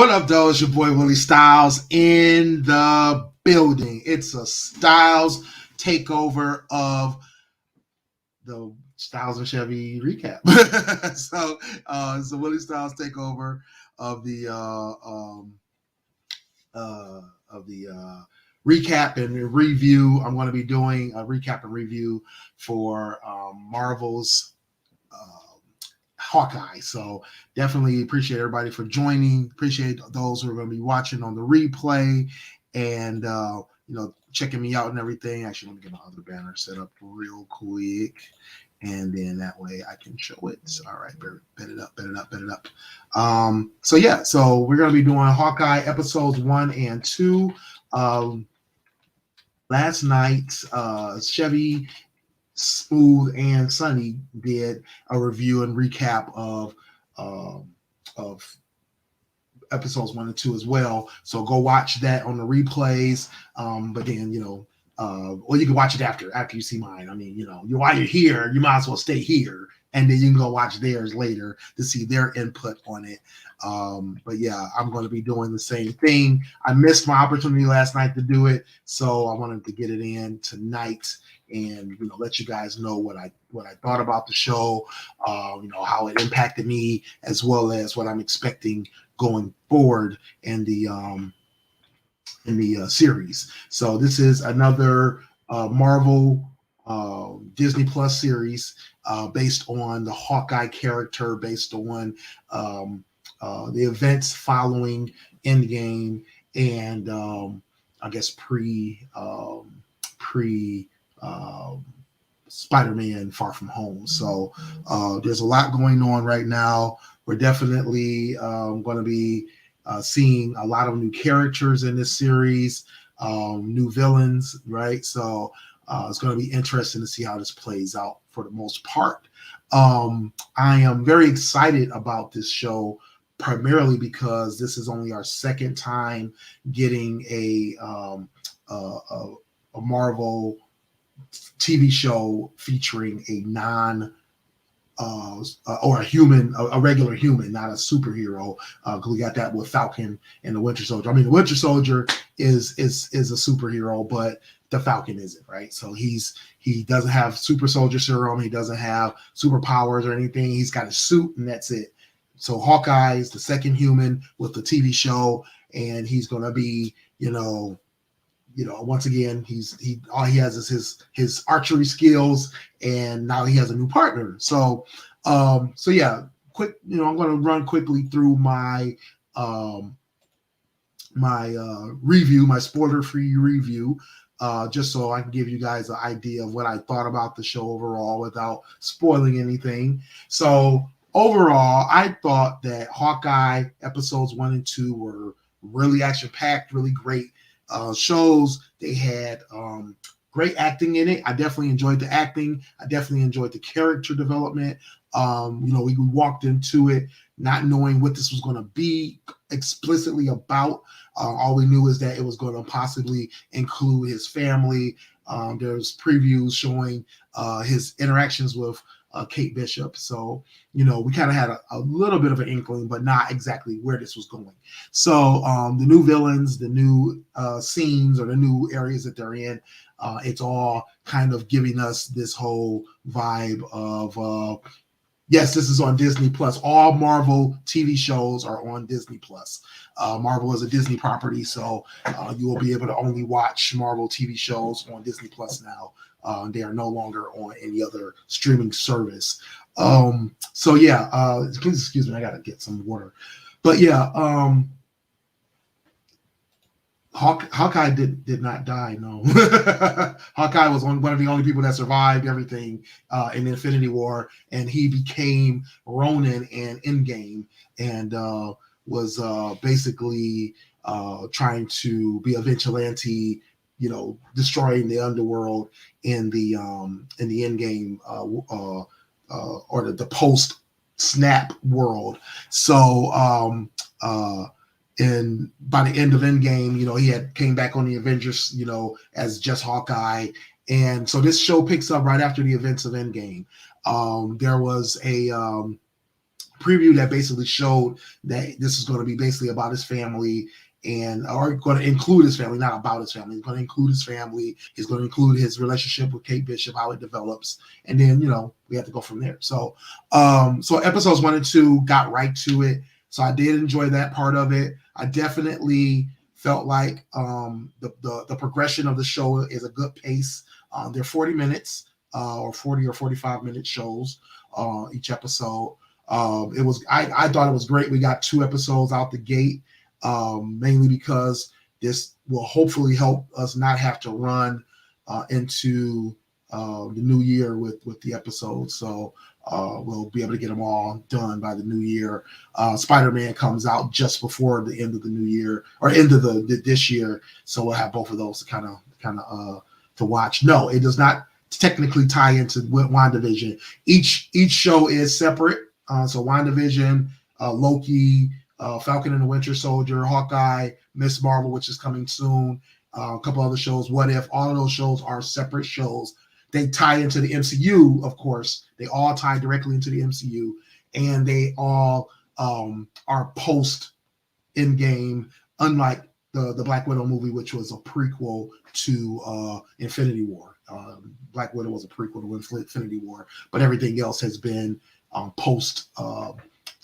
What up, though? It's your boy WillieStylez in the building. It's a Styles takeover of the Styles and Shevy recap. So it's a WillieStylez takeover of the recap and review. I'm going to be doing a recap and review for Marvel's Hawkeye. So definitely appreciate everybody for joining. Appreciate those who are going to be watching on the replay and checking me out and everything. Actually, let me get my other banner set up real quick, and then that way I can show it. All right, bet it up. So we're going to be doing Hawkeye episodes 1 and 2. Last night, Shevy, Smooth, and Sunny did a review and recap of episodes 1 and 2 as well. So go watch that on the replays. But then or you can watch it after you see mine. I mean, while you're here, you might as well stay here, and then you can go watch theirs later to see their input on it. But yeah, I'm going to be doing the same thing. I missed my opportunity last night to do it, so I wanted to get it in tonight and let you guys know what I thought about the show, how it impacted me, as well as what I'm expecting going forward in the series. So this is another Marvel Disney Plus series based on the Hawkeye character, based on the events following Endgame and I guess pre Spider-Man Far From Home. So there's a lot going on right now. We're definitely going to be seeing a lot of new characters in this series, new villains, right? So it's going to be interesting to see how this plays out for the most part. I am very excited about this show, primarily because this is only our second time getting a Marvel TV show featuring a or a human, a regular human, not a superhero. We got that with Falcon and the Winter Soldier. I mean, the Winter Soldier is a superhero, but the Falcon isn't, right? So he doesn't have super soldier serum. He doesn't have superpowers or anything. He's got a suit, and that's it. So Hawkeye is the second human with the TV show, and he's going to be, once again, all he has is his archery skills, and now he has a new partner. So yeah, quick. I'm going to run quickly through my review, my spoiler-free review, just so I can give you guys an idea of what I thought about the show overall without spoiling anything. So overall, I thought that Hawkeye episodes 1 and 2 were really action-packed, really great shows. They had great acting in it. I definitely enjoyed the acting. I definitely enjoyed the character development. We walked into it not knowing what this was going to be explicitly about. All we knew is that it was going to possibly include his family. There's previews showing his interactions with Kate Bishop. So, we kind of had a little bit of an inkling, but not exactly where this was going. So the new villains, the new scenes, or the new areas that they're in, it's all kind of giving us this whole vibe of, yes, this is on Disney Plus. All Marvel TV shows are on Disney Plus. Marvel is a Disney property, so you will be able to only watch Marvel TV shows on Disney Plus now. They are no longer on any other streaming service. Please excuse me, I gotta get some water. But yeah, Hawkeye did not die. No, Hawkeye was one of the only people that survived everything in Infinity War, and he became Ronin in Endgame, and was basically trying to be a vigilante, destroying the underworld in the Endgame or the post snap world. So and by the end of Endgame, he had came back on the Avengers, as just Hawkeye. And so this show picks up right after the events of Endgame. There was a preview that basically showed that this is going to be basically about his family and or going to include his family, not about his family. It's going to include his family. It's going to include his relationship with Kate Bishop, how it develops, and then we have to go from there. So, so episodes 1 and 2 got right to it. So I did enjoy that part of it. I definitely felt like the progression of the show is a good pace. They're 40 minutes or 40 or 45-minute shows each episode. I thought it was great. We got 2 episodes out the gate. Mainly because this will hopefully help us not have to run into the new year with the episodes. So we'll be able to get them all done by the new year. Spider-Man comes out just before the end of the new year or end of this year. So we'll have both of those to kind of to watch. No, it does not technically tie into WandaVision. Each show is separate. So WandaVision, Loki, Falcon and the Winter Soldier, Hawkeye, Miss Marvel, which is coming soon, a couple other shows, What If, all of those shows are separate shows. They tie into the MCU, of course. They all tie directly into the MCU, and they all are post-Endgame, unlike the Black Widow movie, which was a prequel to Infinity War. Black Widow was a prequel to Infinity War, but everything else has been post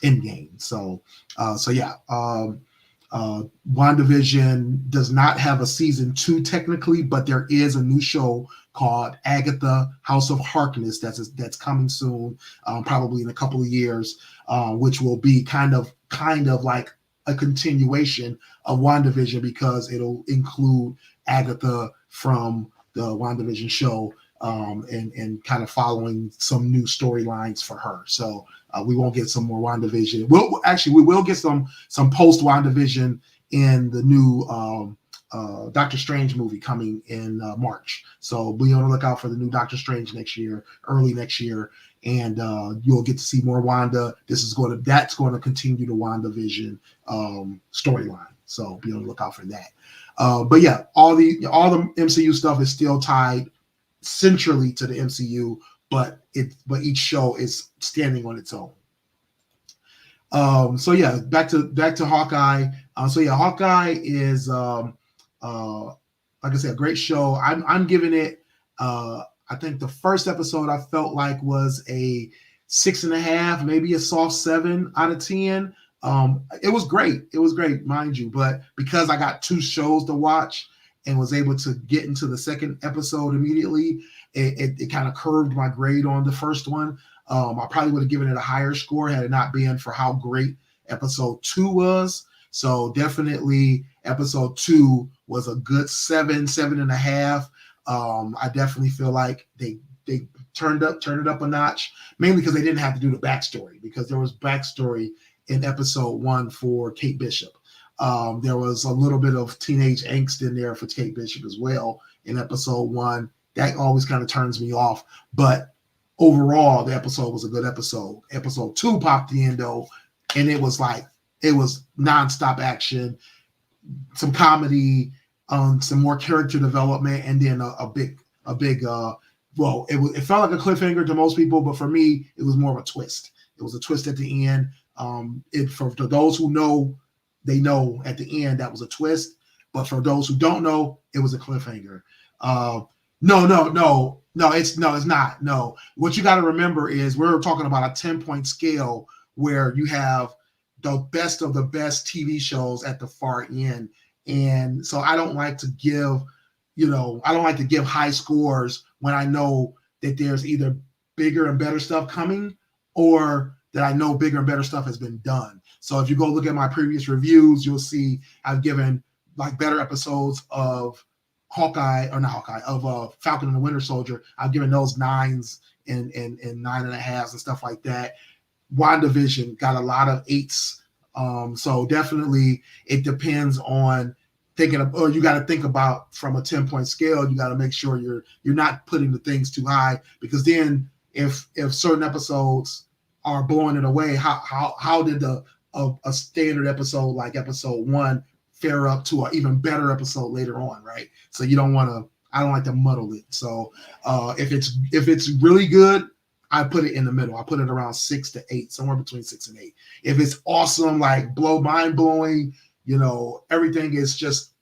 Endgame. So yeah. WandaVision does not have a season 2 technically, but there is a new show called Agatha House of Harkness that's coming soon, probably in a couple of years, which will be kind of like a continuation of WandaVision because it'll include Agatha from the WandaVision show, and kind of following some new storylines for her. So we won't get some more WandaVision. We will get some post WandaVision in the new Doctor Strange movie coming in March. So be on the lookout for the new Doctor Strange early next year, and you'll get to see more Wanda. That's going to continue the WandaVision storyline. So be on the lookout for that. But yeah, all the MCU stuff is still tied centrally to the MCU, but each show is standing on its own. So yeah, back to Hawkeye. So yeah, Hawkeye is like I said, a great show. I'm giving it. I think the first episode I felt like was a 6.5, maybe a soft 7 out of 10. It was great. It was great, mind you, but because I got 2 shows to watch and was able to get into the second episode immediately, it kind of curved my grade on the first one. I probably would have given it a higher score had it not been for how great episode 2 was. So definitely episode 2 was a good 7.5. I definitely feel like they turned it up a notch, mainly because they didn't have to do the backstory, because there was backstory in episode 1 for Kate Bishop. There was a little bit of teenage angst in there for Kate Bishop as well in episode 1. That always kind of turns me off. But overall, the episode was a good episode. Episode 2 popped in though, and it was nonstop action, some comedy, some more character development, and then a big it felt like a cliffhanger to most people, but for me, it was more of a twist. It was a twist at the end. For those who know, they know at the end that was a twist, but for those who don't know, it was a cliffhanger. No, it's not. No, what you got to remember is we're talking about a 10-point scale where you have the best of the best TV shows at the far end. And so I don't like to give high scores when I know that there's either bigger and better stuff coming or that I know bigger and better stuff has been done. So if you go look at my previous reviews, you'll see I've given like better episodes of Falcon and the Winter Soldier. I've given those 9s and 9.5s and stuff like that. WandaVision got a lot of 8s. So definitely it depends on you got to think about from a 10-point scale. You got to make sure you're not putting the things too high, because then if certain episodes are blowing it away, how did a standard episode like episode 1 fare up to an even better episode later on, right? So I don't like to muddle it. So if it's really good, I put it in the middle. I put it around 6 to 8, somewhere between 6 and 8. If it's awesome, like mind blowing, everything is just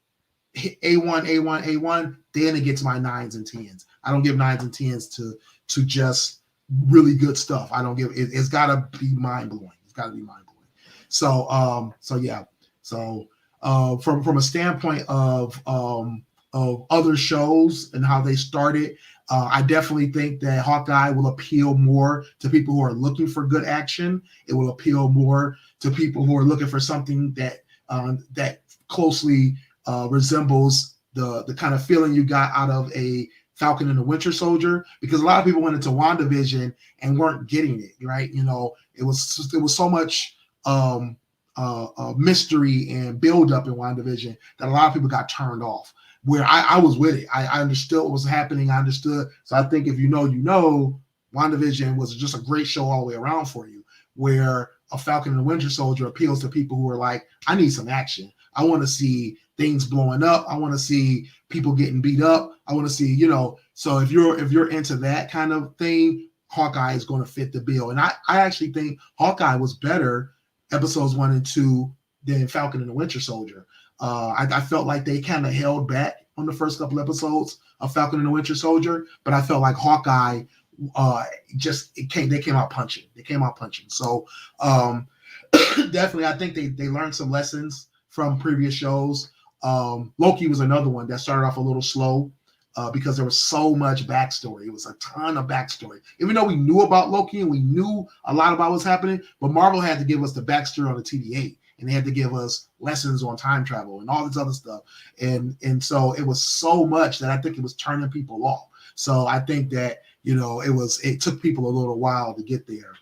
A1, then it gets my 9s and 10s. I don't give 9s and 10s to just really good stuff. I don't give it. It's got to be mind blowing. It's got to be mind blowing. So yeah. So from a standpoint of other shows and how they started, I definitely think that Hawkeye will appeal more to people who are looking for good action. It will appeal more to people who are looking for something that closely resembles the kind of feeling you got out of a Falcon and the Winter Soldier, because a lot of people went into WandaVision and weren't getting it, right? It was so much mystery and build up in WandaVision that a lot of people got turned off. Where I was with it, I understood what was happening. I understood. So I think if you know, WandaVision was just a great show all the way around for you. Where a Falcon and the Winter Soldier appeals to people who are like, I need some action. I want to see things blowing up. I want to see people getting beat up. I want to see, So if you're into that kind of thing, Hawkeye is going to fit the bill. And I actually think Hawkeye was better episodes 1 and 2 than Falcon and the Winter Soldier. I felt like they kind of held back on the first couple episodes of Falcon and the Winter Soldier, but I felt like Hawkeye they came out punching. They came out punching. So definitely, I think they learned some lessons from previous shows. Loki was another one that started off a little slow because there was so much backstory. It was a ton of backstory. Even though we knew about Loki and we knew a lot about what's happening, but Marvel had to give us the backstory on the TVA. And they had to give us lessons on time travel and all this other stuff. And so it was so much that I think it was turning people off. So I think that, it took people a little while to get there.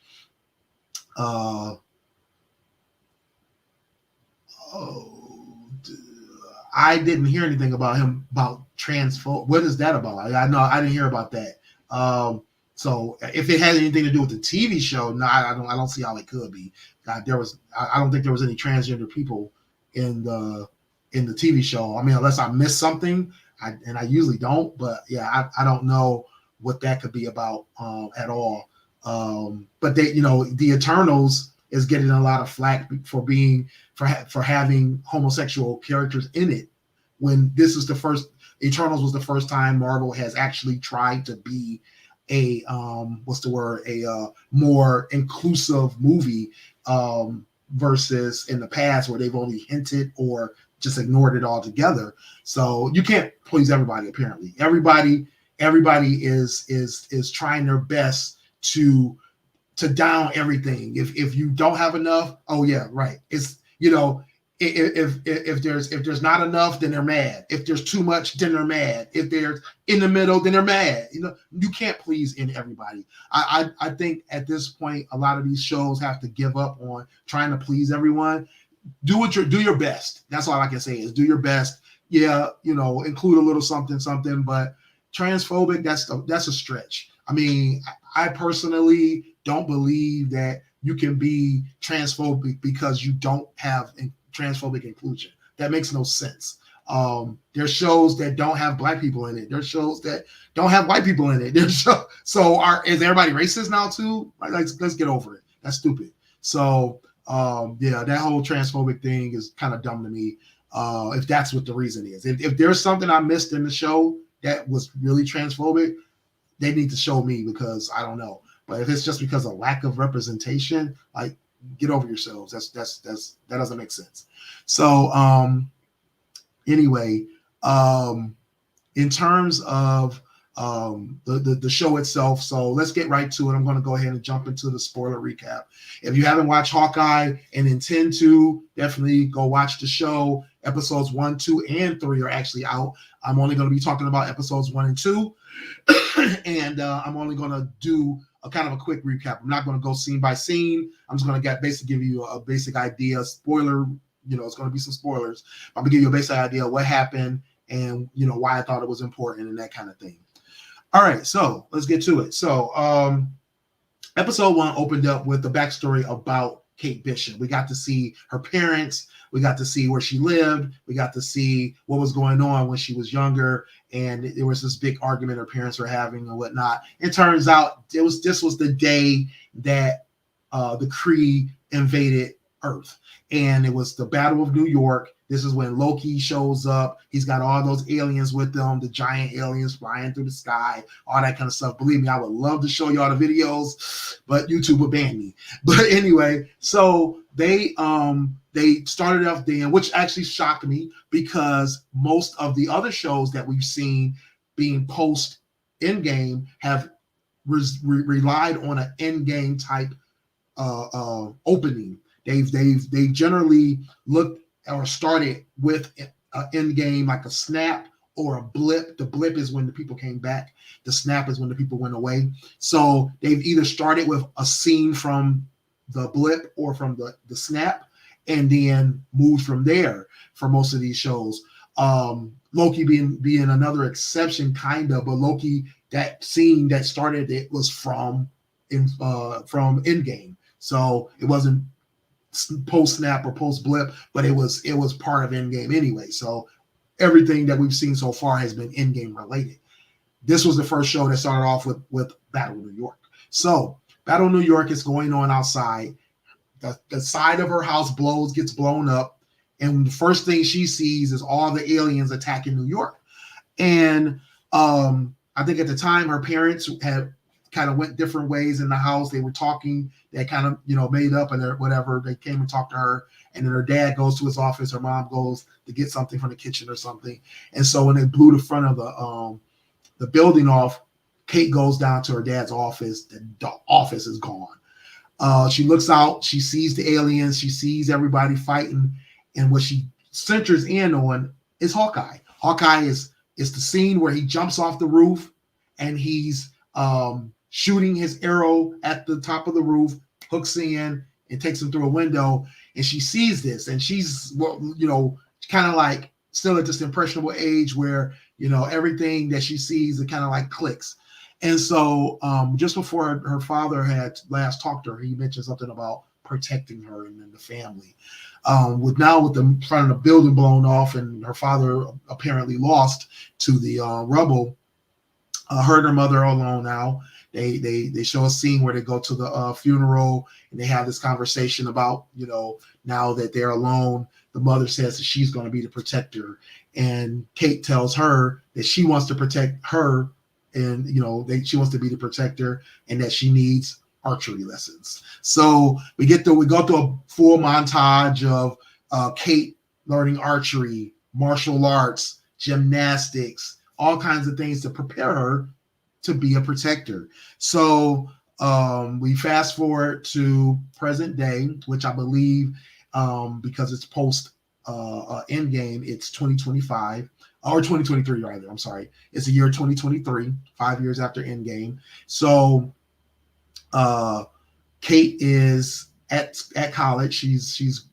I didn't hear anything about him, about transphobe. What is that about? I know I didn't hear about that. So if it has anything to do with the TV show, no, I don't see how it could be. I don't think there was any transgender people in the TV show. I mean, unless I missed something, and I usually don't. But yeah, I don't know what that could be about at all. But the Eternals is getting a lot of flack for having homosexual characters in it, when this is the first. Eternals was the first time Marvel has actually tried to be a more inclusive movie versus in the past where they've only hinted or just ignored it altogether. So you can't please everybody. Apparently, everybody is trying their best to down everything. If you don't have enough, oh yeah, right. It's if there's not enough, then they're mad. If there's too much, then they're mad. If they're in the middle, then they're mad. You can't please everybody. I think at this point, a lot of these shows have to give up on trying to please everyone. Do your best. That's all I can say is do your best. Yeah, include a little something, but transphobic, that's a stretch. I mean, I personally don't believe that you can be transphobic because you don't have transphobic inclusion. That makes no sense. There's shows that don't have black people in it. There's shows that don't have white people in it. Is everybody racist now too? Let's get over it. That's stupid. So that whole transphobic thing is kind of dumb to me. If that's what the reason is. If there's something I missed in the show that was really transphobic, they need to show me, because I don't know. But if it's just because of lack of representation, like, get over yourselves. That doesn't make sense. So anyway, in terms of the show itself, so let's get right to it. I'm going to go ahead and jump into the spoiler recap. If you haven't watched Hawkeye and intend to, definitely go watch the show. Episodes 1, 2, and 3 are actually out. I'm only going to be talking about episodes 1 and 2, and I'm only going to do a kind of a quick recap. I'm not going to go scene by scene. I'm just going to basically give you a basic idea. Spoiler, it's going to be some spoilers. I'm going to give you a basic idea of what happened and, why I thought it was important and that kind of thing. All right, so let's get to it. So episode 1 opened up with the backstory about Kate Bishop. We got to see her parents. We got to see where she lived. We got to see what was going on when she was younger. And there was this big argument her parents were having and whatnot. It turns out this was the day that the Kree invaded Earth. And it was the Battle of New York. This is when Loki shows up. He's got all those aliens with them, the giant aliens flying through the sky, all that kind of stuff. Believe me, I would love to show y'all the videos, but YouTube would ban me. But anyway, so they started off then, which actually shocked me because most of the other shows that we've seen being post Endgame have relied on an Endgame type opening. They've generally looked or started with an end game like a snap or a blip. The blip is when the people came back. The snap is when the people went away. So they've either started with a scene from the blip or from the snap and then moved from there for most of these shows. Loki being another exception, kind of, but Loki, that scene that started it was from Endgame. So it wasn't post snap or post blip, but it was part of Endgame anyway. So everything that we've seen so far has been Endgame related. This was the first show that started off with Battle of New York. So Battle of New York is going on outside. The side of her house gets blown up, and the first thing she sees is all the aliens attacking New York. And I think at the time her parents had kind of went different ways in the house. They were talking, they kind of, made up and whatever. They came and talked to her, and then her dad goes to his office. Her mom goes to get something from the kitchen or something. And so when they blew the front of the building off, Kate goes down to her dad's office. The office is gone. She looks out, she sees the aliens, she sees everybody fighting, and what she centers in on is Hawkeye. Hawkeye is the scene where he jumps off the roof and he's shooting his arrow at the top of the roof, hooks in and takes him through a window. And she sees this, and she's, kind of like still at this impressionable age where, everything that she sees, it kind of like clicks. And so just before her father had last talked to her, he mentioned something about protecting her and the family. With the front of the building blown off and her father apparently lost to the rubble, her and her mother are alone now. They show a scene where they go to the funeral and they have this conversation about, now that they're alone, the mother says that she's going to be the protector. And Kate tells her that she wants to protect her and, she wants to be the protector and that she needs archery lessons. So we go through a full montage of Kate learning archery, martial arts, gymnastics, all kinds of things to prepare her to be a protector. So we fast forward to present day, which I believe, because it's post Endgame, it's 2025 or 2023 rather. I'm sorry, it's the year 2023, 5 years after Endgame. So Kate is at college. She's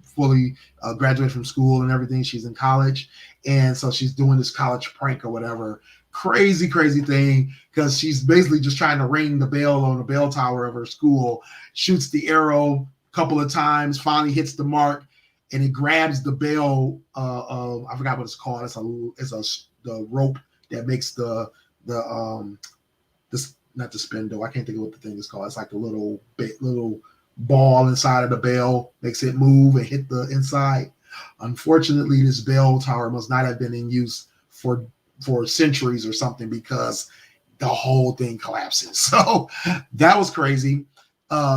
fully graduated from school and everything. She's in college, and so she's doing this college prank or whatever. Crazy thing, because she's basically just trying to ring the bell on the bell tower of her school, shoots the arrow a couple of times, finally hits the mark, and it grabs the bell. I forgot what it's called. It's the rope that makes the not the spindle. I can't think of what the thing is called. It's like the little ball inside of the bell, makes it move and hit the inside. Unfortunately, this bell tower must not have been in use for centuries or something, because the whole thing collapses. So that was crazy.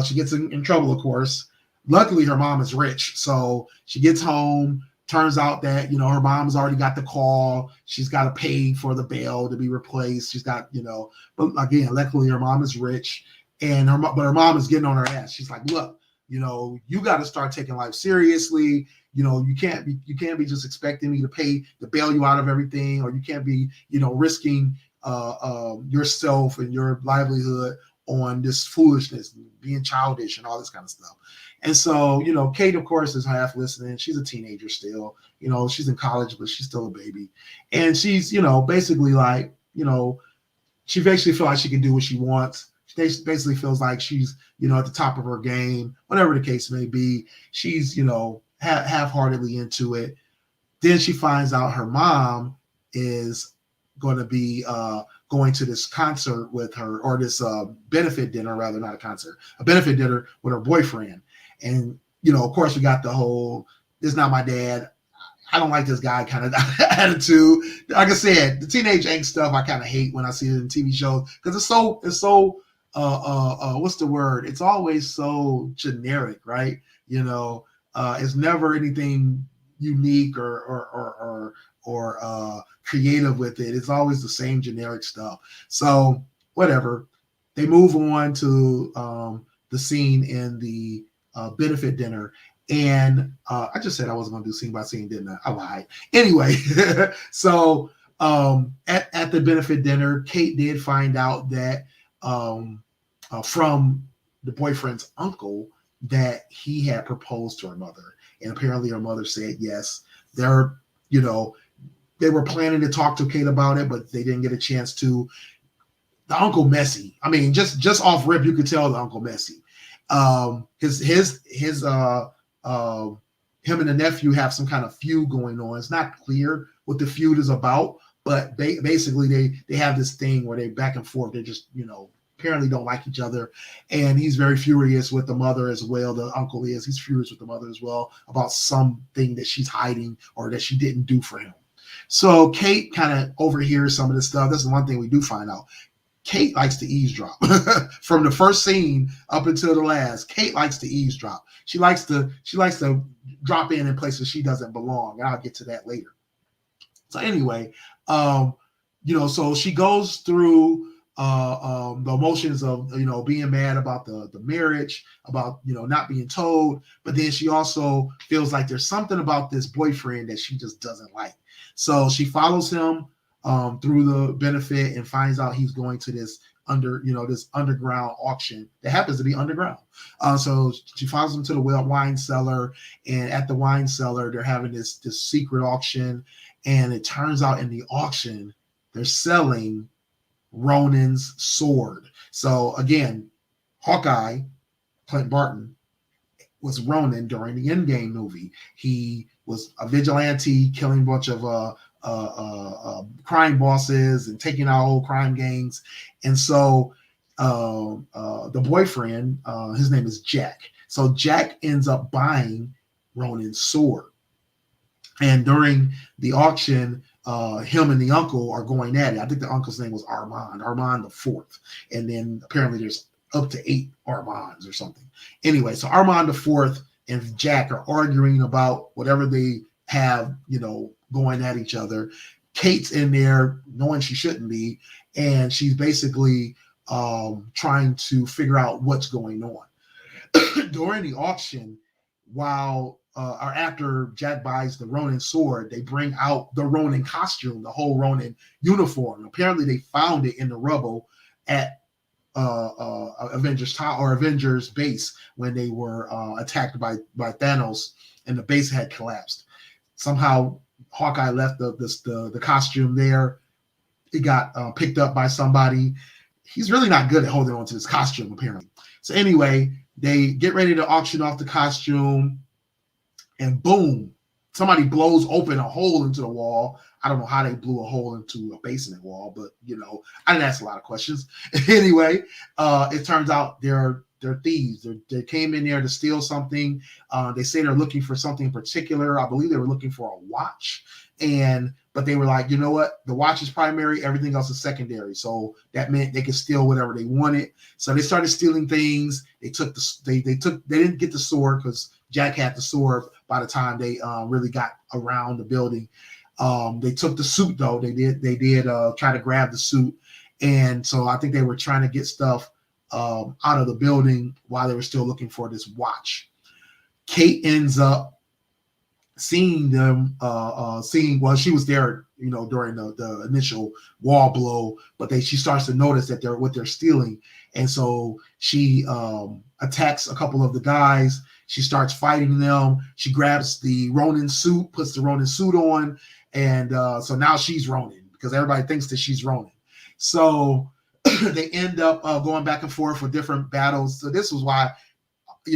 She gets in trouble, of course. Luckily, her mom is rich. So she gets home. Turns out that, her mom's already got the call. She's got to pay for the bell to be replaced. She's got, but again, luckily her mom is rich, and her mom is getting on her ass. She's like, look, you got to start taking life seriously. You can't be just expecting me to bail you out of everything, or you can't be, risking yourself and your livelihood on this foolishness, being childish and all this kind of stuff. And so, Kate, of course, is half listening. She's a teenager still. She's in college, but she's still a baby. And she's, basically like, she basically feels like she can do what she wants. basically feels like she's, at the top of her game, whatever the case may be. She's, half-heartedly into it. Then she finds out her mom is going to be going to this concert with her, or this benefit dinner, rather, not a concert, a benefit dinner with her boyfriend. And, of course, we got the whole, this is not my dad, I don't like this guy kind of attitude. Like I said, the teenage angst stuff I kind of hate when I see it in TV shows, because it's so what's the word? It's always so generic, right? It's never anything unique or creative with it. It's always the same generic stuff. So whatever. They move on to the scene in the benefit dinner. And I just said I wasn't going to do scene by scene, didn't I? I lied. Anyway, so at the benefit dinner, Kate did find out that from the boyfriend's uncle that he had proposed to her mother. And apparently her mother said yes. They were planning to talk to Kate about it, but they didn't get a chance to. The uncle messy. I mean, just off rip, you could tell the uncle messy. Him and the nephew have some kind of feud going on. It's not clear what the feud is about, but basically they have this thing where they back and forth. They just, apparently don't like each other. And he's very furious with the mother as well. The uncle is. He's furious with the mother as well about something that she's hiding or that she didn't do for him. So Kate kind of overhears some of this stuff. That's the one thing we do find out. Kate likes to eavesdrop. From the first scene up until the last, Kate likes to eavesdrop. She likes to drop in places she doesn't belong. And I'll get to that later. So anyway, so she goes through the emotions of, being mad about the marriage, about, not being told. But then she also feels like there's something about this boyfriend that she just doesn't like. So she follows him through the benefit and finds out he's going to this this underground auction that happens to be underground. So she follows him to the wine cellar, and at the wine cellar, they're having this secret auction. And it turns out in the auction, they're selling Ronin's sword. So again, Hawkeye, Clint Barton, was Ronin during the Endgame movie. He was a vigilante, killing a bunch of crime bosses and taking out old crime gangs. And so the boyfriend, his name is Jack. So Jack ends up buying Ronin's sword. And during the auction, him and the uncle are going at it. I think the uncle's name was Armand the Fourth. And then apparently there's up to 8 Armands or something. Anyway, so Armand the Fourth and Jack are arguing about whatever they have, going at each other. Kate's in there knowing she shouldn't be, and she's basically trying to figure out what's going on. During the auction, or after Jack buys the Ronin sword, they bring out the Ronin costume, the whole Ronin uniform. Apparently they found it in the rubble at Avengers base when they were attacked by Thanos, and the base had collapsed. Somehow Hawkeye left the costume there. It got picked up by somebody. He's really not good at holding on to this costume, apparently. So anyway, they get ready to auction off the costume, and boom, somebody blows open a hole into the wall. I don't know how they blew a hole into a basement wall, but I didn't ask a lot of questions. Anyway, it turns out they're thieves. They came in there to steal something. They say they're looking for something in particular. I believe they were looking for a watch, but they were like, you know what? The watch is primary. Everything else is secondary. So that meant they could steal whatever they wanted. So they started stealing things. They didn't get the sword because Jack had the sword by the time they really got around the building. They took the suit though. They did try to grab the suit. And so I think they were trying to get stuff out of the building while they were still looking for this watch. Kate ends up seeing them, she was there, during the initial wall blow, but she starts to notice that they're stealing. And so she attacks a couple of the guys. She starts fighting them. She grabs the Ronin suit, puts the Ronin suit on. And so now she's Ronin because everybody thinks that she's Ronin. So they end up going back and forth for different battles. So this was why,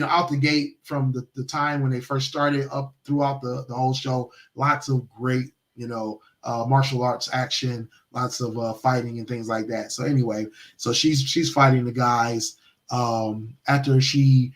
out the gate from the time when they first started up throughout the whole show, lots of great, martial arts action, lots of fighting and things like that. So anyway, so she's fighting the guys. After she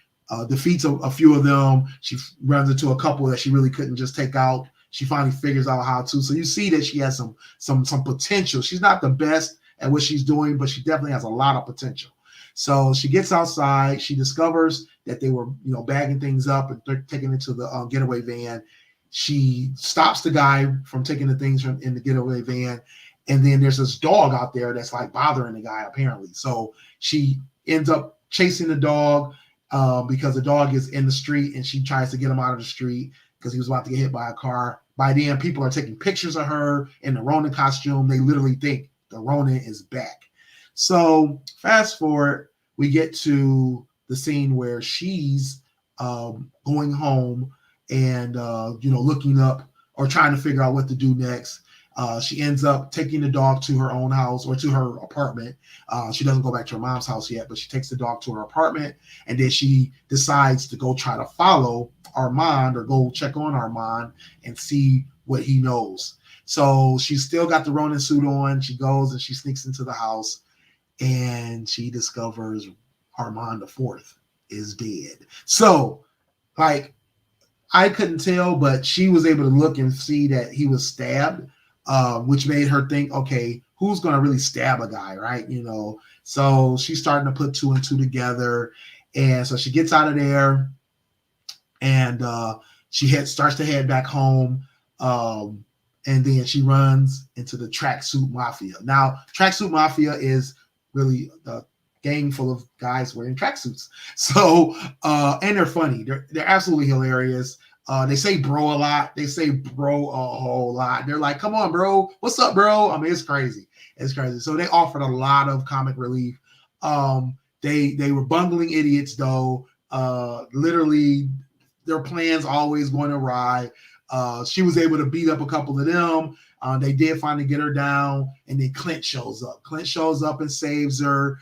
defeats a few of them, she runs into a couple that she really couldn't just take out. She finally figures out how to. So you see that she has some potential. She's not the best at what she's doing, but she definitely has a lot of potential. So she gets outside. She discovers that they were, bagging things up and they're taking it to the getaway van. She stops the guy from taking the things from in the getaway van. And then there's this dog out there that's like bothering the guy, apparently. So she ends up chasing the dog because the dog is in the street, and she tries to get him out of the street because he was about to get hit by a car. By then, people are taking pictures of her in the Ronin costume. They literally think the Ronin is back. So fast forward, we get to the scene where she's going home and, looking up or trying to figure out what to do next. She ends up taking the dog to her own house or to her apartment. She doesn't go back to her mom's house yet, but she takes the dog to her apartment, and then she decides to go try to follow Armand or go check on Armand and see what he knows. So she's still got the Ronin suit on. She goes and she sneaks into the house, and she discovers Armand IV is dead. So, like, I couldn't tell, but she was able to look and see that he was stabbed, which made her think, okay, who's going to really stab a guy, right? So she's starting to put two and two together. And so she gets out of there, and she starts to head back home. And then she runs into the Tracksuit Mafia. Now, Tracksuit Mafia is really a gang full of guys wearing tracksuits. So, and they're funny. They're absolutely hilarious. They say bro a lot. They say bro a whole lot. They're like, come on, bro. What's up, bro? I mean, it's crazy. It's crazy. So they offered a lot of comic relief. They were bungling idiots, though. Literally, their plans always going awry. She was able to beat up a couple of them. They did finally get her down, and then Clint shows up. Clint shows up and saves her.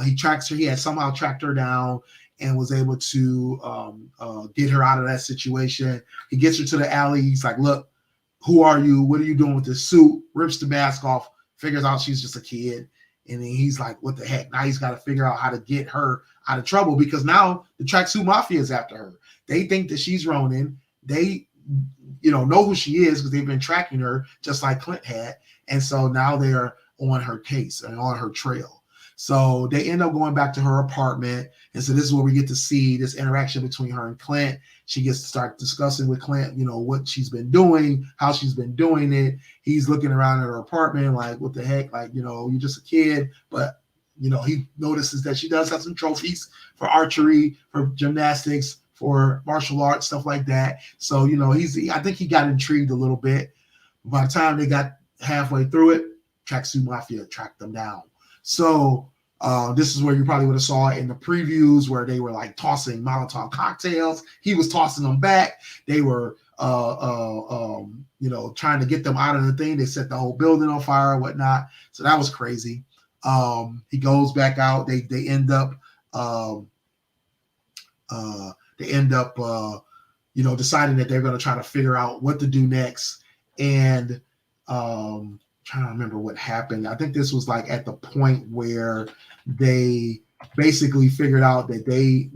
He tracks her. He had somehow tracked her down and was able to get her out of that situation. He gets her to the alley. He's like, look, who are you? What are you doing with this suit? Rips the mask off, figures out she's just a kid. And then he's like, what the heck? Now he's got to figure out how to get her out of trouble, because now the Tracksuit Mafia is after her. They think that she's Ronin. They know who she is because they've been tracking her just like Clint had. And so now they're on her case and on her trail. So they end up going back to her apartment. And so this is where we get to see this interaction between her and Clint. She gets to start discussing with Clint, what she's been doing, how she's been doing it. He's looking around at her apartment like, what the heck? Like, you're just a kid. But, he notices that she does have some trophies for archery, for gymnastics, for martial arts, stuff like that. So, I think he got intrigued a little bit. By the time they got halfway through it, Tracksuit Mafia tracked them down. So this is where you probably would have saw it in the previews where they were like tossing Molotov cocktails. He was tossing them back. They were, trying to get them out of the thing. They set the whole building on fire and whatnot. So that was crazy. He goes back out. They end up, deciding that they're going to try to figure out what to do next. And trying to remember what happened. I think this was like at the point where they basically figured out that they,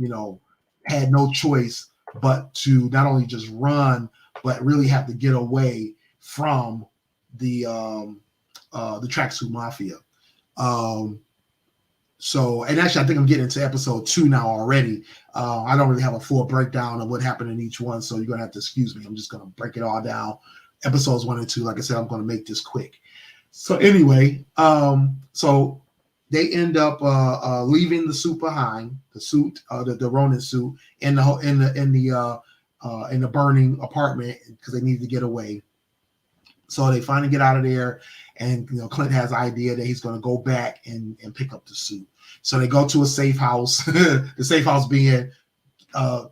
had no choice but to not only just run, but really have to get away from the Tracksuit Mafia. So, and actually, I think I'm getting into episode 2 now already. I don't really have a full breakdown of what happened in each one, so you're going to have to excuse me. I'm just going to break it all down. Episodes 1 and 2, like I said, I'm going to make this quick. So anyway, so they end up leaving the suit behind, the Ronin suit in the burning apartment because they needed to get away. So they finally get out of there, and Clint has the idea that he's going to go back and pick up the suit. So they go to a safe house, the safe house being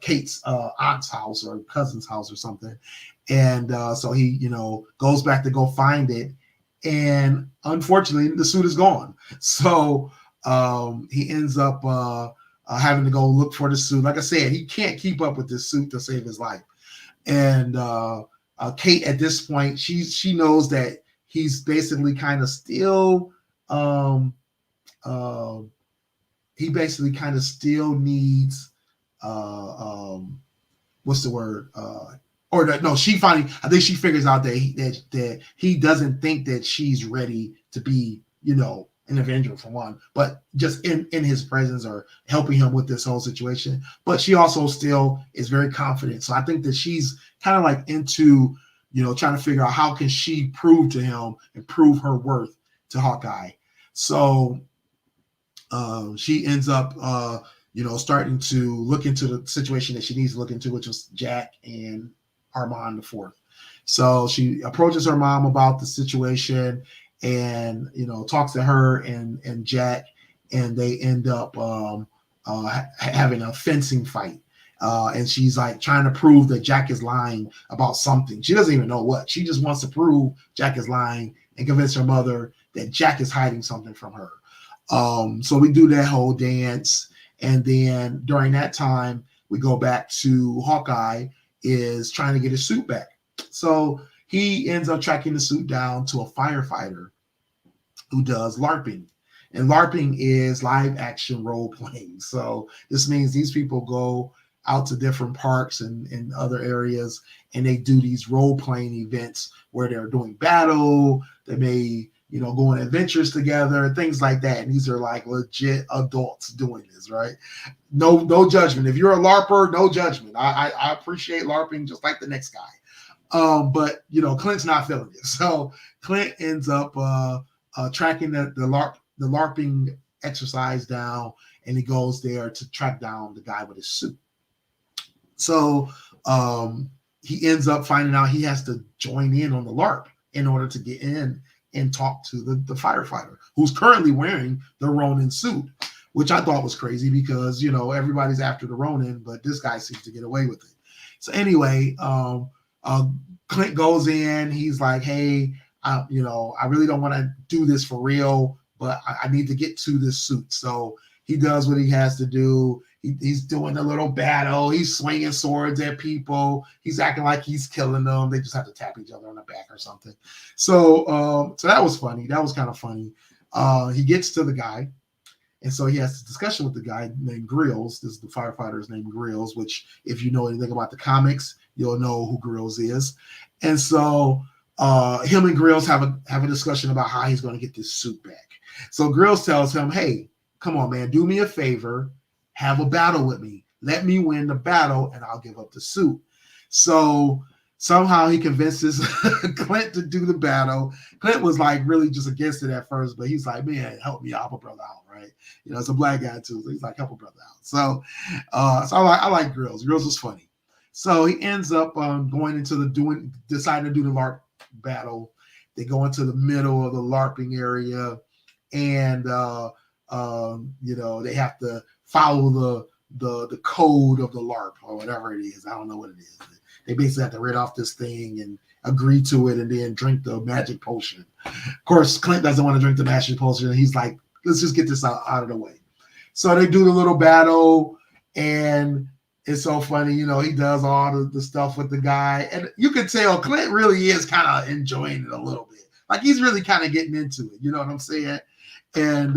Kate's aunt's house or cousin's house or something. And so he, goes back to go find it. and unfortunately the suit is gone. So he ends up having to go look for the suit. Like I said, he can't keep up with this suit to save his life. And Kate, at this point, she knows that he's basically kind of still uh, he basically kind of still needs what's the word? No, I think she figures out that he doesn't think that she's ready to be, an Avenger for one, but just in his presence or helping him with this whole situation. But she also still is very confident. So I think that she's kind of like into, trying to figure out how can she prove to him and prove her worth to Hawkeye. So she ends up, starting to look into the situation that she needs to look into, which was Jack and Armand the Fourth. So she approaches her mom about the situation and, talks to her and Jack, and they end up having a fencing fight. And she's like trying to prove that Jack is lying about something. She doesn't even know what. She just wants to prove Jack is lying and convince her mother that Jack is hiding something from her. So we do that whole dance. And then during that time, we go back to Hawkeye is trying to get his suit back. So he ends up tracking the suit down to a firefighter who does LARPing. And LARPing is live action role playing. So this means these people go out to different parks and other areas, and they do these role playing events where they're doing battle. They may, go on adventures together, things like that. And these are like legit adults doing this, right? No judgment. If you're a LARPer, no judgment. I appreciate LARPing just like the next guy. But Clint's not feeling it. So Clint ends up tracking the LARPing exercise down, and he goes there to track down the guy with his suit. So he ends up finding out he has to join in on the LARP in order to get in and talk to the firefighter who's currently wearing the Ronin suit, which I thought was crazy because, everybody's after the Ronin, but this guy seems to get away with it. So anyway, Clint goes in. He's like, hey, I really don't want to do this for real, but I need to get to this suit. So he does what he has to do. He's doing a little battle. He's swinging swords at people. He's acting like he's killing them. They just have to tap each other on the back or something. So that was funny. That was kind of funny. He gets to the guy, and so he has a discussion with the guy named Grills. This is the firefighter's named Grills, which if you know anything about the comics, you'll know who Grills is. And so him and Grills have a discussion about how he's going to get this suit back. So Grills tells him, hey, come on, man, do me a favor. Have a battle with me. Let me win the battle, and I'll give up the suit. So somehow he convinces Clint to do the battle. Clint was like really just against it at first, but he's like, man, help me out, help a brother out, right? It's a black guy too, so he's like, help a brother out. So I like Grills. Grills was funny. So he ends up going into deciding to do the LARP battle. They go into the middle of the LARPing area, and they have to follow the code of the LARP or whatever it is. I don't know what it is. They basically have to read off this thing and agree to it and then drink the magic potion. Of course, Clint doesn't want to drink the magic potion. And he's like, let's just get this out of the way. So they do the little battle, and it's so funny. He does all the stuff with the guy. And you can tell Clint really is kind of enjoying it a little bit. Like he's really kind of getting into it. You know what I'm saying? And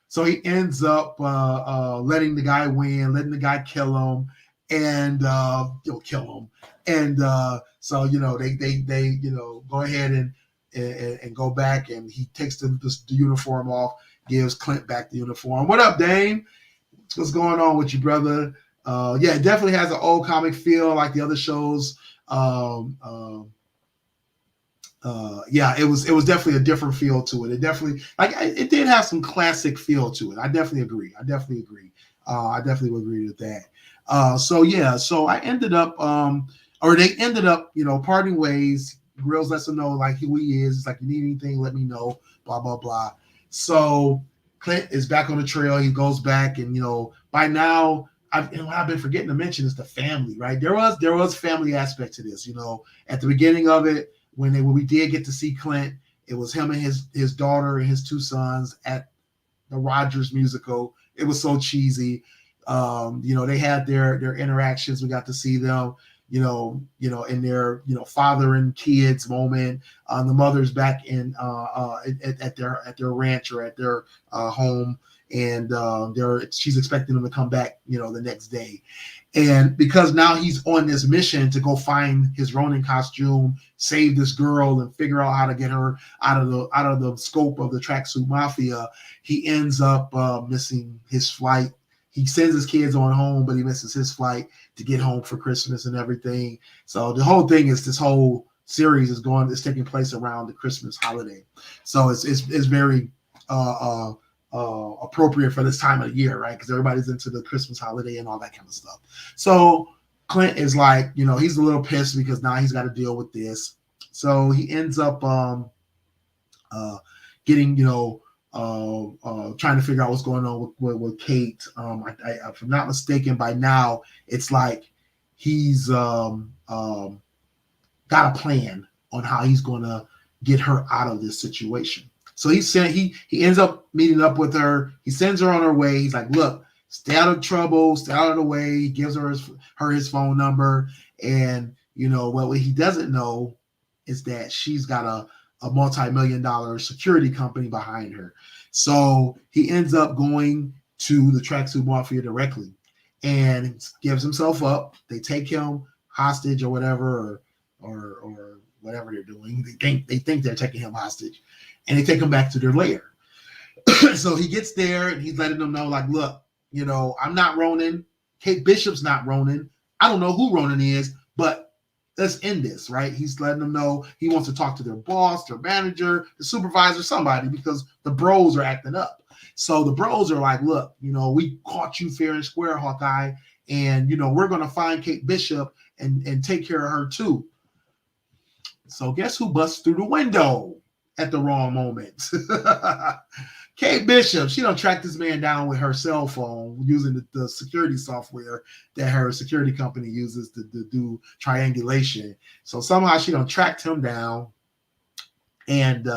so he ends up letting the guy win, letting the guy kill him, and he'll kill him. And so they go ahead and go back, and he takes the uniform off, gives Clint back the uniform. What up, Dame? What's going on with you, brother? Yeah, it definitely has an old comic feel like the other shows. Yeah, it was definitely a different feel to it. It definitely it did have some classic feel to it. I definitely agree. I definitely would agree with that. So I ended up they ended up, parting ways. Grills lets him know like who he is. It's like, you need anything, let me know, blah, blah, blah. So Clint is back on the trail. He goes back, and by now I've been forgetting to mention is the family, right? There was family aspect to this, at the beginning of it, when we did get to see Clint It was him and his daughter and his two sons at the Rogers musical. It was so cheesy. They had their interactions. We got to see them, in their, father and kids moment. The mother's back in at their ranch or at their home, and she's expecting them to come back, the next day. And because now he's on this mission to go find his Ronin costume, save this girl, and figure out how to get her out of the scope of the Tracksuit Mafia, he ends up missing his flight. He sends his kids on home, but he misses his flight to get home for Christmas and everything. So the whole thing is, this whole series is taking place around the Christmas holiday. So it's very appropriate for this time of the year, right? Because everybody's into the Christmas holiday and all that kind of stuff. So Clint is like, he's a little pissed because now he's got to deal with this. So he ends up getting, trying to figure out what's going on with Kate. If I'm not mistaken, by now it's like he's got a plan on how he's going to get her out of this situation. So he ends up meeting up with her. He sends her on her way. He's like, look, stay out of trouble, stay out of the way. He gives her his phone number. And, what he doesn't know is that she's got a multi-million-dollar security company behind her. So he ends up going to the Tracksuit Mafia directly and gives himself up. They take him hostage or whatever, or whatever they're doing. They think they're taking him hostage. And they take him back to their lair. So he gets there and he's letting them know, like, look, I'm not Ronin. Kate Bishop's not Ronin. I don't know who Ronin is, but let's end this, right? He's letting them know he wants to talk to their boss, their manager, the supervisor, somebody, because the bros are acting up. So the bros are like, look, we caught you fair and square, Hawkeye, and, we're going to find Kate Bishop and take care of her too. So guess who busts through the window at the wrong moment? Kate Bishop. She done tracked this man down with her cell phone using the security software that her security company uses to do triangulation. So somehow she done tracked him down and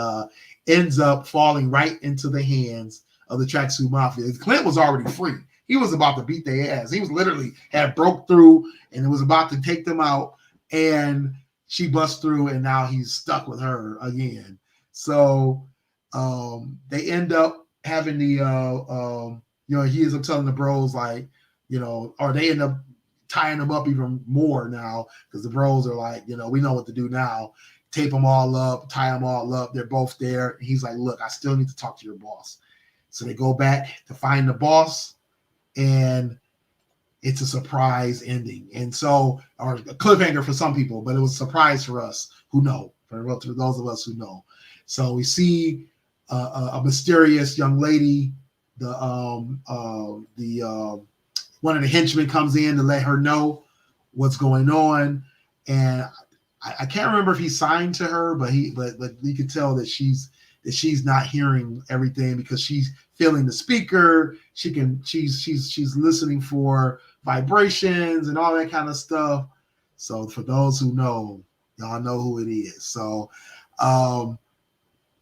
ends up falling right into the hands of the Tracksuit Mafia. Clint was already free. He was about to beat their ass. He was literally had broke through and was about to take them out, and she busts through, and now he's stuck with her again. So they end up having the he ends up telling the bros, like, or they end up tying them up even more now, because the bros are like, we know what to do now. Tape them all up, tie them all up. They're both there. And he's like, look, I still need to talk to your boss. So they go back to find the boss, and it's a surprise ending. And so, or a cliffhanger for some people, but it was a surprise for us who know, for those of us who know. So we see a mysterious young lady. One of the henchmen comes in to let her know what's going on, and I can't remember if he signed to her, but you could tell that she's not hearing everything because she's feeling the speaker. She's listening for vibrations and all that kind of stuff. So for those who know, y'all know who it is. So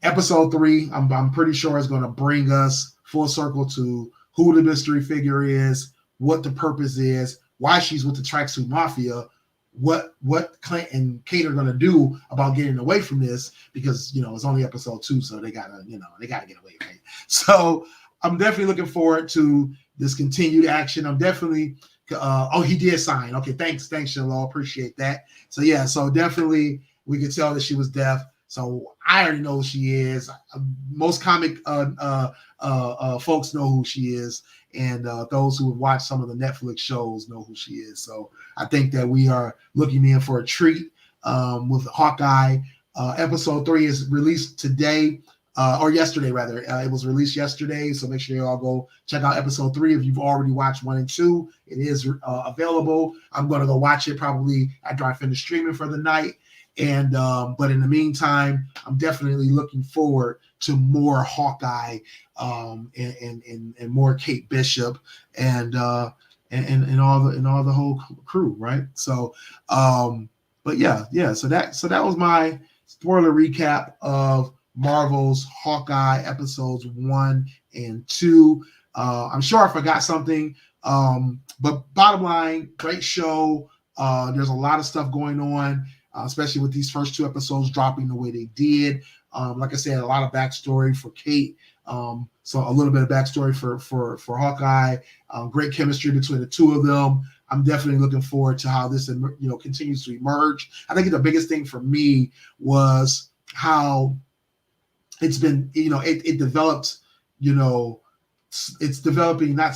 episode 3, I'm pretty sure is going to bring us full circle to who the mystery figure is, what the purpose is, why she's with the Tracksuit Mafia, what Clint and Kate are going to do about getting away from this, because it's only episode 2, so they gotta get away, right? So I'm definitely looking forward to this continued action. I'm definitely he did sign. Okay, thanks Shalom, appreciate that. So yeah, so definitely we could tell that she was deaf. So I already know who she is. Most comic folks know who she is, and those who have watched some of the Netflix shows know who she is. So I think that we are looking in for a treat with Hawkeye. Episode 3 is released today, or yesterday rather. It was released yesterday, so make sure you all go check out episode 3 if you've already watched 1 and 2. It is available. I'm going to go watch it probably after I finish streaming for the night. And but in the meantime, I'm definitely looking forward to more Hawkeye and more Kate Bishop and all the whole crew, right? So but yeah. So that was my spoiler recap of Marvel's Hawkeye episodes 1 and 2. I'm sure I forgot something, but bottom line, great show. There's a lot of stuff going on, especially with these first 2 episodes dropping the way they did. Like I said, a lot of backstory for Kate. So a little bit of backstory for Hawkeye. Great chemistry between the 2 of them. I'm definitely looking forward to how this continues to emerge. I think the biggest thing for me was how it's been, it developed, it's developing not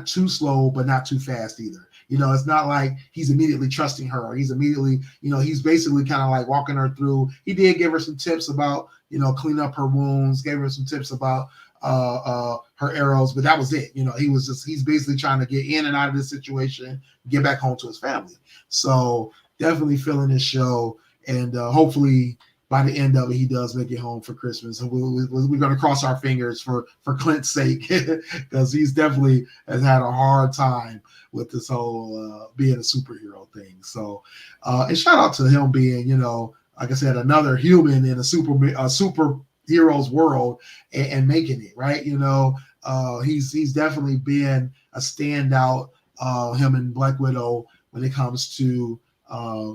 too slow, but not too fast either. It's not like he's immediately trusting her. He's immediately, he's basically kind of like walking her through. He did give her some tips about, clean up her wounds, gave her some tips about her arrows, but that was it. He's basically trying to get in and out of this situation, get back home to his family. So definitely feeling this show, and hopefully by the end of it, he does make it home for Christmas. And we're going to cross our fingers for Clint's sake, because he's definitely has had a hard time with this whole being a superhero thing. So, and shout out to him being, like I said, another human in a superhero's world and making it, right? He's definitely been a standout, him and Black Widow, when it comes to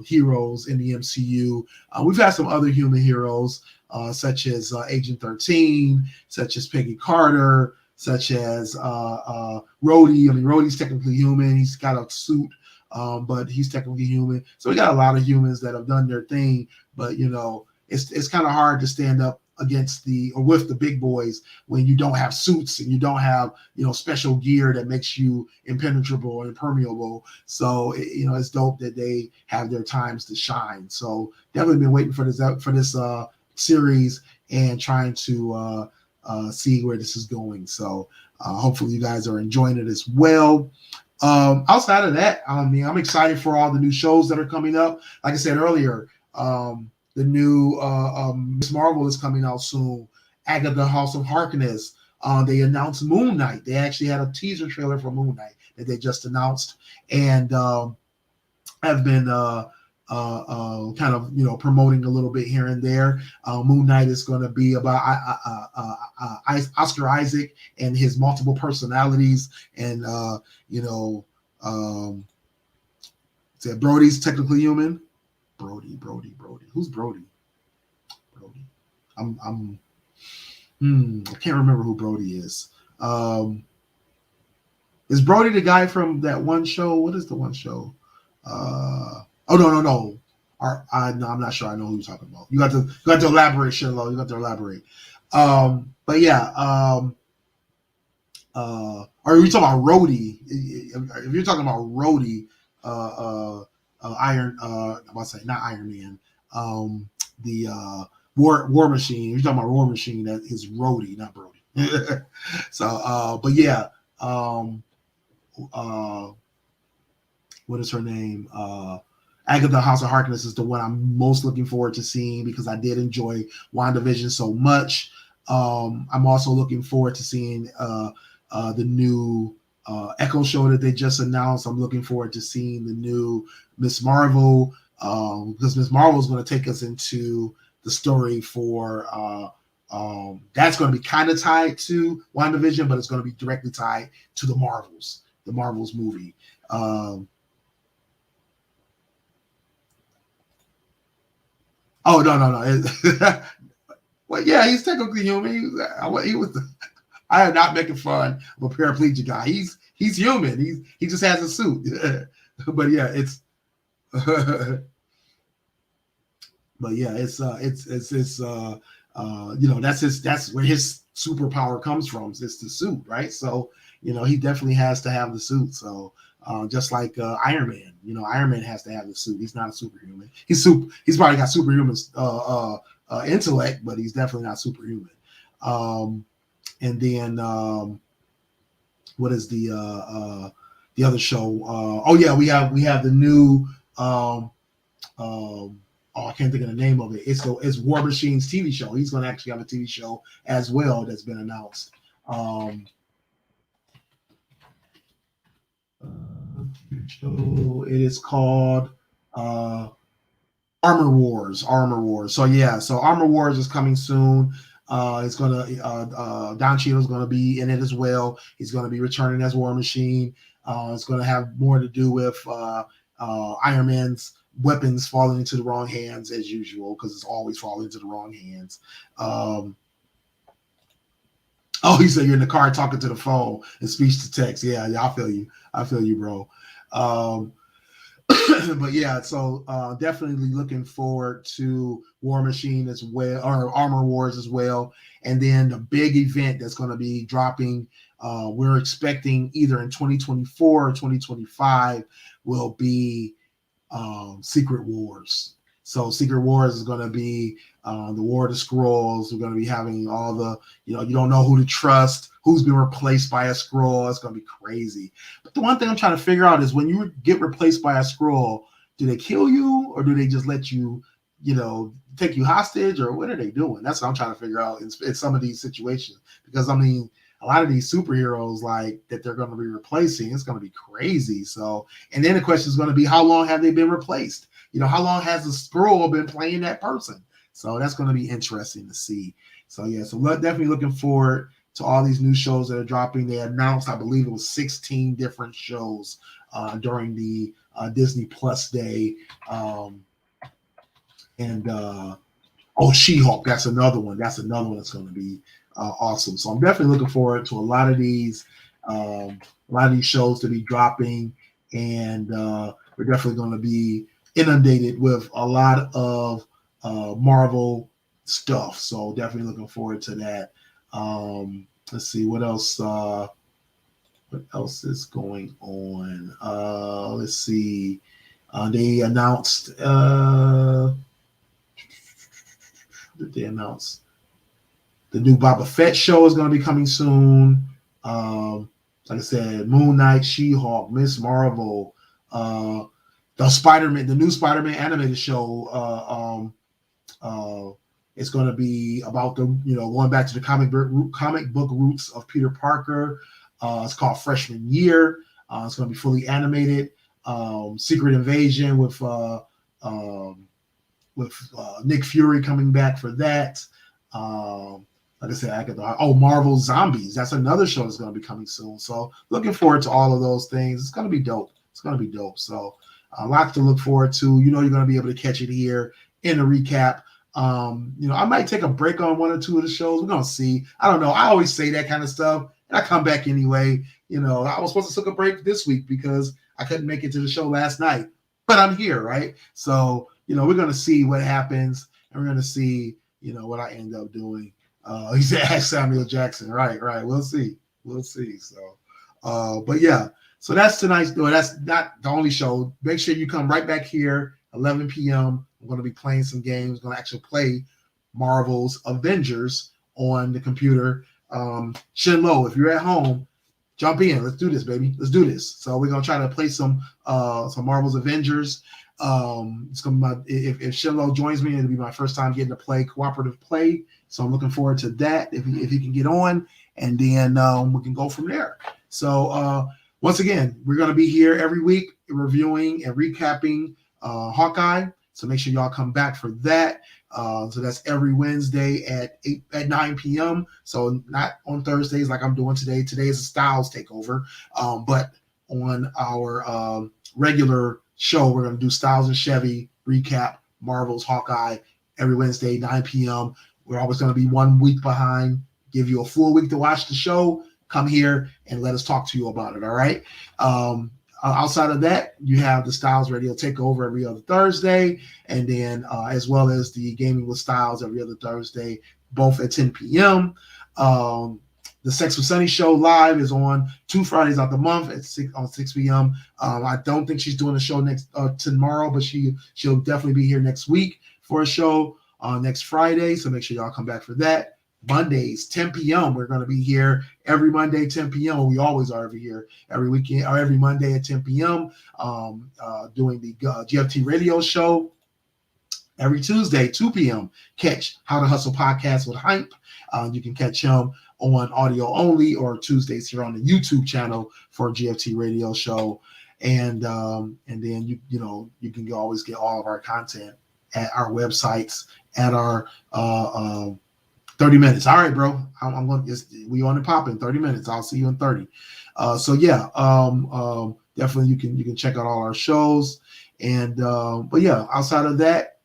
heroes in the MCU. We've had some other human heroes, such as Agent 13, such as Peggy Carter, such as Rhodey. I mean, Rhodey's technically human. He's got a suit, but he's technically human. So we got a lot of humans that have done their thing, but it's kind of hard to stand up against with the big boys when you don't have suits and you don't have special gear that makes you impenetrable or impermeable. So it's dope that they have their times to shine. So definitely been waiting for this series and trying to see where this is going. So hopefully you guys are enjoying it as well. Outside of that, I'm excited for all the new shows that are coming up. Like I said earlier, the new Miss Marvel is coming out soon. Agatha House of Harkness. They announced Moon Knight. They actually had a teaser trailer for Moon Knight that they just announced, and have been kind of promoting a little bit here and there. Moon Knight is going to be about Oscar Isaac and his multiple personalities, and said Brody's technically human. Brody. Who's Brody? Brody. I can't remember who Brody is. Is Brody the guy from that one show? What is the one show? No. No, I'm not sure. I know who you're talking about. You got to elaborate, Shiloh. You got to elaborate. But yeah. Are you talking about Rhodey? If you're talking about Rhodey, I'm about to say not Iron Man. The War Machine. You're talking about War Machine. That is Rhodey, not Brody. So, but yeah. What is her name? Agatha House of Harkness is the one I'm most looking forward to seeing, because I did enjoy WandaVision so much. I'm also looking forward to seeing the new Echo show that they just announced. I'm looking forward to seeing the new Miss Marvel, because Miss Marvel is going to take us into the story for that's going to be kind of tied to WandaVision, but it's going to be directly tied to the Marvels movie. Oh no! Well, yeah, he's technically human. He was. I am not making fun of a paraplegic guy. He's human. He just has a suit. But yeah, it's. But yeah, it's that's where his superpower comes from. It's the suit, right? So he definitely has to have the suit. So just like Iron Man, Iron Man has to have the suit. He's not a superhuman. He's probably got superhuman intellect, but he's definitely not superhuman. And then what is the other show? Oh yeah, we have the new I can't think of the name of it. It's War Machine's TV show. He's going to actually have a TV show as well that's been announced. It is called Armor Wars. So yeah, so Armor Wars is coming soon. It's gonna Don Cheadle's gonna be in it as well. He's gonna be returning as War Machine. It's gonna have more to do with Iron Man's weapons falling into the wrong hands as usual, because it's always falling into the wrong hands. Oh, he said you're in the car talking to the phone and speech to text. Yeah, I feel you. I feel you, bro. But yeah, so definitely looking forward to War Machine as well, or Armor Wars as well. And then the big event that's going to be dropping, we're expecting either in 2024 or 2025 will be Secret Wars. So Secret Wars is going to be the War of the Scrolls. We're going to be having all the, you don't know who to trust, who's been replaced by a scroll. It's going to be crazy. But the one thing I'm trying to figure out is when you get replaced by a scroll, do they kill you or do they just let you, take you hostage, or what are they doing? That's what I'm trying to figure out in some of these situations. Because, I mean, a lot of these superheroes like that they're going to be replacing, it's going to be crazy. So, and then the question is going to be, how long have they been replaced? How long has the scroll been playing that person? So that's going to be interesting to see. So yeah, so definitely looking forward to all these new shows that are dropping. They announced, I believe it was 16 different shows during the Disney Plus Day. She-Hulk, that's another one. That's another one that's going to be awesome. So I'm definitely looking forward to a lot of these shows to be dropping, and we're definitely going to be inundated with a lot of Marvel stuff. So definitely looking forward to that. Let's see what else. What else is going on? Let's see. They announced. They announced the new Boba Fett show is going to be coming soon. Like I said, Moon Knight, She-Hulk, Miss Marvel, the new Spider-Man animated show. It's going to be about going back to the comic book roots of Peter Parker. It's called Freshman Year. It's going to be fully animated. Secret Invasion with Nick Fury coming back for that. Like I said, Marvel Zombies. That's another show that's going to be coming soon. So looking forward to all of those things. It's going to be dope. So a lot to look forward to. You're going to be able to catch it here in a recap. I might take a break on one or two of the shows. We're going to see. I don't know. I always say that kind of stuff, and I come back anyway. I was supposed to take a break this week because I couldn't make it to the show last night, but I'm here, right? So, we're going to see what happens, and we're going to see, what I end up doing. He said, ask Samuel Jackson. Right. We'll see. So, but yeah, so that's tonight's. Well, that's not the only show. Make sure you come right back here, 11 p.m. I'm going to be playing some games. I'm going to actually play Marvel's Avengers on the computer. Shinlo, if you're at home, jump in. Let's do this, baby. Let's do this. So we're going to try to play some Marvel's Avengers. It's gonna be if Shinlo joins me, it'll be my first time getting to play cooperative play. So I'm looking forward to that if he can get on, and then we can go from there. So once again, we're going to be here every week reviewing and recapping Hawkeye. So make sure y'all come back for that. So that's every Wednesday at 9 p.m. So not on Thursdays like I'm doing today. Today is a Styles takeover, but on our regular show, we're going to do Styles and Chevy recap Marvel's Hawkeye every Wednesday, 9 p.m. We're always going to be 1 week behind, give you a full week to watch the show. Come here and let us talk to you about it, all right? Outside of that, you have the Styles Radio Takeover every other Thursday, and then as well as the Gaming with Styles every other Thursday, both at 10 p.m. The Sex with Sunny show live is on 2 Fridays out the month at 6 p.m. I don't think she's doing a show tomorrow, but she'll definitely be here next week for a show next Friday. So make sure y'all come back for that. Mondays, 10 p.m. We're going to be here every Monday, 10 p.m. We always are every year, every weekend, or every Monday at 10 p.m. Doing the GFT radio show. Every Tuesday, 2 p.m. Catch How to Hustle podcast with Hype. You can catch him on audio only, or Tuesdays here on the YouTube channel for GFT radio show. And then you can always get all of our content at our websites, at our 30 minutes. All right, bro. I'm going to we on the pop in 30 minutes. I'll see you in 30. So yeah, definitely you can check out all our shows. And but yeah, outside of that,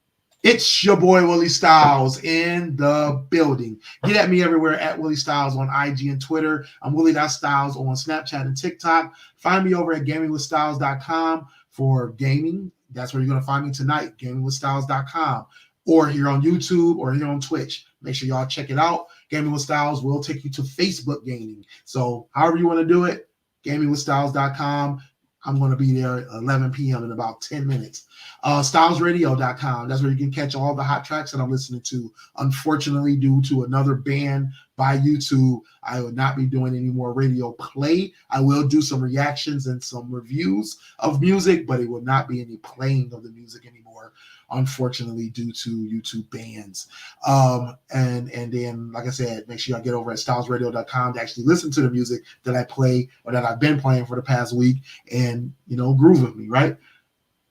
it's your boy WillieStylez in the building. Get at me everywhere at WillieStylez on IG and Twitter. I'm Willie.Styles on Snapchat and TikTok. Find me over at gamingwithstyles.com for gaming. That's where you're going to find me tonight, gamingwithstyles.com, or here on YouTube or here on Twitch. Make sure y'all check it out. Gaming with Styles will take you to Facebook gaming. So however you want to do it, gamingwithstyles.com. I'm going to be there at 11 p.m. in about 10 minutes. StylesRadio.com. That's where you can catch all the hot tracks that I'm listening to. Unfortunately, due to another ban by YouTube, I will not be doing any more radio play. I will do some reactions and some reviews of music, but it will not be any playing of the music anymore, unfortunately, due to YouTube bans. And then, like I said, make sure y'all get over at StylesRadio.com to actually listen to the music that I play or that I've been playing for the past week and, groove with me, right?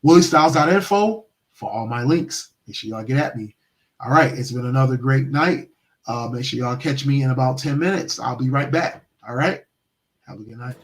WillieStylez.info for all my links. Make sure y'all get at me. All right, it's been another great night. Make sure y'all catch me in about 10 minutes. I'll be right back. All right, have a good night.